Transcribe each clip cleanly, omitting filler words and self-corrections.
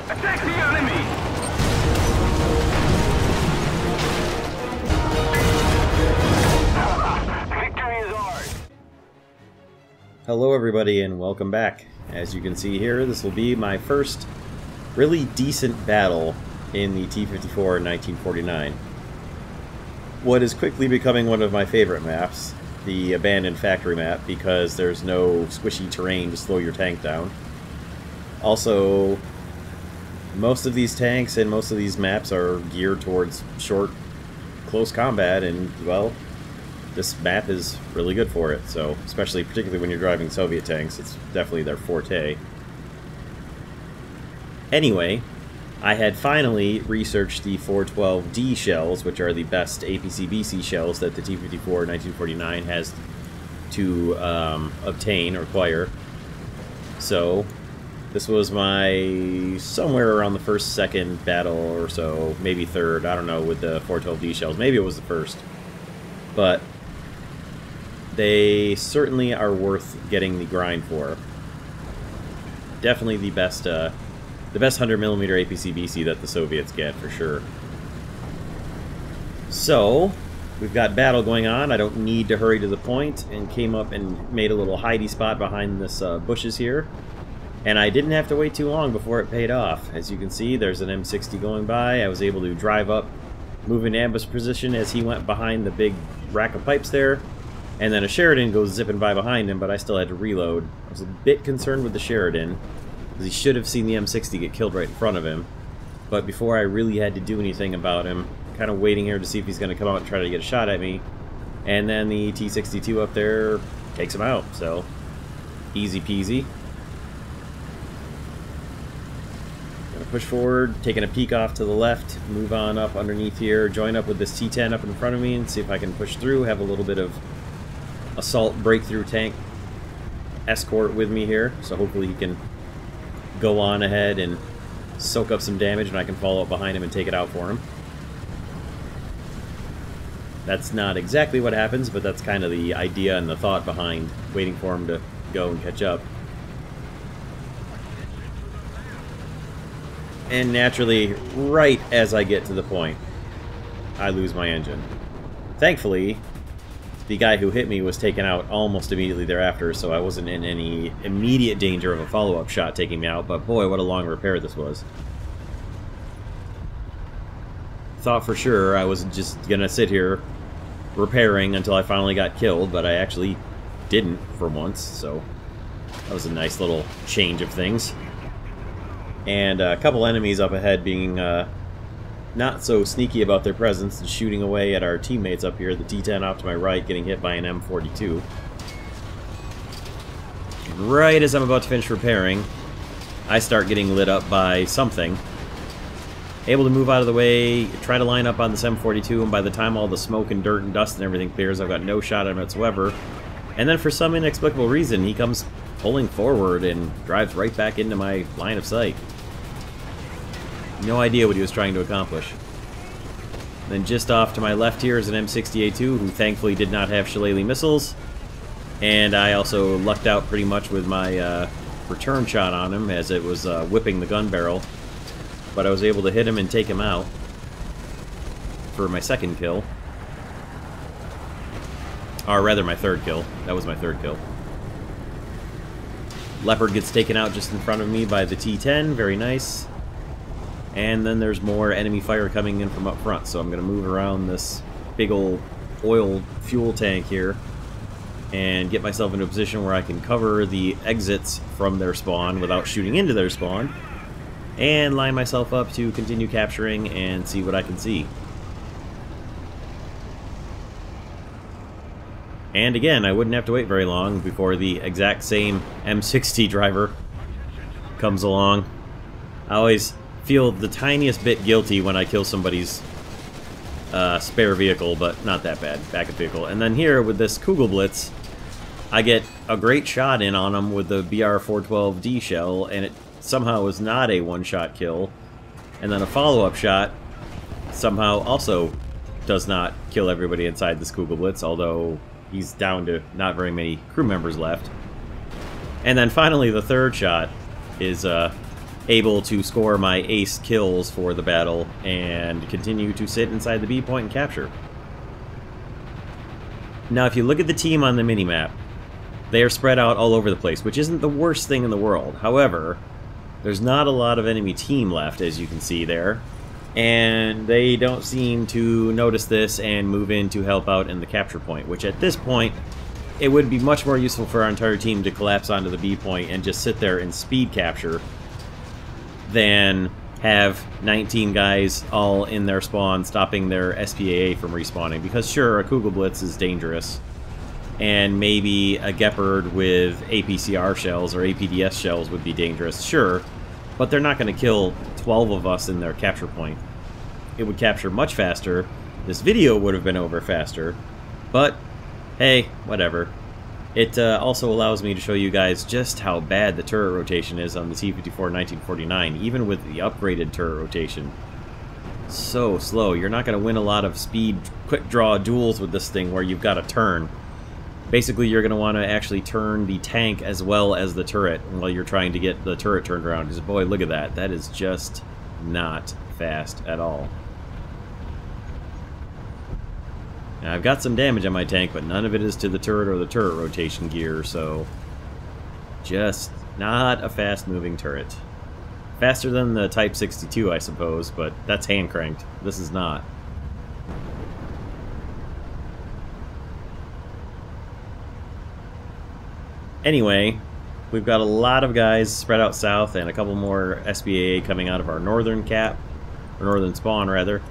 Attack the enemy! Victory is ours! Hello everybody and welcome back. As you can see here, this will be my first really decent battle in the T-54 in 1949. What is quickly becoming one of my favorite maps, the abandoned factory map, because there's no squishy terrain to slow your tank down. Also, most of these tanks and most of these maps are geared towards short, close combat, and, well, this map is really good for it. So, particularly when you're driving Soviet tanks, it's definitely their forte. Anyway, I had finally researched the 412D shells, which are the best APC-BC shells that the T-54 1949 has to obtain or acquire. So, this was my somewhere around the first, second battle or so, maybe third, I don't know, with the 412D shells. Maybe it was the first. But they certainly are worth getting the grind for. Definitely the best 100mm APC-BC that the Soviets get, for sure. So, we've got battle going on. I don't need to hurry to the point, and came up and made a little hidey spot behind this bushes here. And I didn't have to wait too long before it paid off. As you can see, there's an M60 going by. I was able to drive up, move into ambush position as he went behind the big rack of pipes there. And then a Sheridan goes zipping by behind him, but I still had to reload. I was a bit concerned with the Sheridan, because he should have seen the M60 get killed right in front of him. But before I really had to do anything about him, kind of waiting here to see if he's going to come out and try to get a shot at me. And then the T-62 up there takes him out, so easy peasy. Gonna push forward, taking a peek off to the left, move on up underneath here, join up with this T-10 up in front of me and see if I can push through, have a little bit of assault breakthrough tank escort with me here, so hopefully he can go on ahead and soak up some damage and I can follow up behind him and take it out for him. That's not exactly what happens, but that's kind of the idea and the thought behind waiting for him to go and catch up. And naturally, right as I get to the point, I lose my engine. Thankfully, the guy who hit me was taken out almost immediately thereafter, so I wasn't in any immediate danger of a follow-up shot taking me out, but boy, what a long repair this was. Thought for sure I was just gonna sit here repairing until I finally got killed, but I actually didn't for once, so that was a nice little change of things. And a couple enemies up ahead being not so sneaky about their presence and shooting away at our teammates up here. The T-10 off to my right getting hit by an M42. And right as I'm about to finish repairing, I start getting lit up by something. Able to move out of the way, try to line up on this M42, and by the time all the smoke and dirt and dust and everything clears, I've got no shot at him whatsoever. And then for some inexplicable reason, he comes pulling forward and drives right back into my line of sight. No idea what he was trying to accomplish. Then just off to my left here is an M60A2, who thankfully did not have Shillelagh missiles. And I also lucked out pretty much with my return shot on him as it was whipping the gun barrel. But I was able to hit him and take him out for my second kill. Or rather, my third kill. That was my third kill. Leopard gets taken out just in front of me by the T-10. Very nice. And then there's more enemy fire coming in from up front, so I'm going to move around this big old oil fuel tank here and get myself into a position where I can cover the exits from their spawn without shooting into their spawn, and line myself up to continue capturing and see what I can see. And again, I wouldn't have to wait very long before the exact same M60 driver comes along. I always feel the tiniest bit guilty when I kill somebody's spare vehicle, but not that bad, backup vehicle. And then here with this Kugelblitz, I get a great shot in on him with the BR-412D shell, and it somehow was not a one-shot kill. And then a follow-up shot somehow also does not kill everybody inside this Kugelblitz, although he's down to not very many crew members left. And then finally the third shot is able to score my ace kills for the battle and continue to sit inside the B point and capture. Now, if you look at the team on the minimap, they are spread out all over the place, which isn't the worst thing in the world. However, there's not a lot of enemy team left, as you can see there, and they don't seem to notice this and move in to help out in the capture point, which at this point, it would be much more useful for our entire team to collapse onto the B point and just sit there and speed capture than have 19 guys all in their spawn stopping their SPAA from respawning. Because sure, a Kugelblitz is dangerous, and maybe a Gepard with APCR shells or APDS shells would be dangerous, sure, but they're not going to kill 12 of us in their capture point. It would capture much faster, this video would have been over faster, but hey, whatever. It also allows me to show you guys just how bad the turret rotation is on the T-54 1949, even with the upgraded turret rotation. So slow. You're not going to win a lot of speed, quick draw duels with this thing where you've got to turn. Basically, you're going to want to actually turn the tank as well as the turret while you're trying to get the turret turned around. Because, boy, look at that. That is just not fast at all. Now, I've got some damage on my tank, but none of it is to the turret or the turret rotation gear, so just not a fast-moving turret. Faster than the Type 62, I suppose, but that's hand-cranked. This is not. Anyway, we've got a lot of guys spread out south and a couple more SPAA coming out of our northern cap, or northern spawn, rather.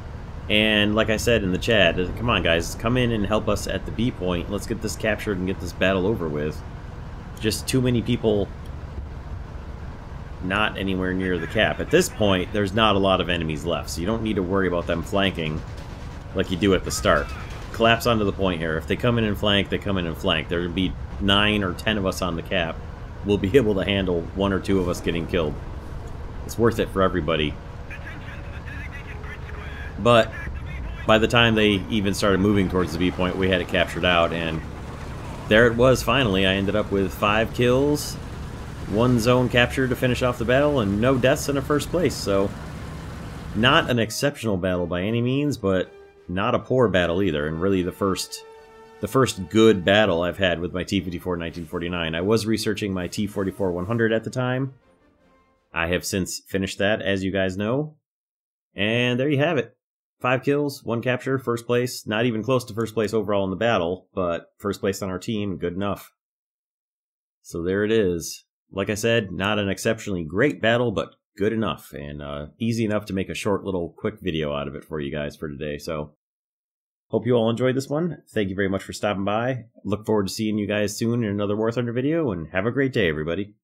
And like I said in the chat, come on guys, come in and help us at the B point. Let's get this captured and get this battle over with. Just too many people not anywhere near the cap. At this point, there's not a lot of enemies left, so you don't need to worry about them flanking like you do at the start. Collapse onto the point here. If they come in and flank, they come in and flank. There will be 9 or 10 of us on the cap. We'll be able to handle 1 or 2 of us getting killed. It's worth it for everybody. But by the time they even started moving towards the B point, we had it captured out, and there it was finally. I ended up with 5 kills, 1 zone captured to finish off the battle, and no deaths in a first place. So not an exceptional battle by any means, but not a poor battle either, and really the first good battle I've had with my T-54 1949. I was researching my T-44 100 at the time. I have since finished that, as you guys know. And there you have it. 5 kills, 1 capture, first place. Not even close to first place overall in the battle, but first place on our team, good enough. So there it is. Like I said, not an exceptionally great battle, but good enough, and easy enough to make a short little quick video out of it for you guys for today. So hope you all enjoyed this one. Thank you very much for stopping by. Look forward to seeing you guys soon in another War Thunder video, and have a great day, everybody.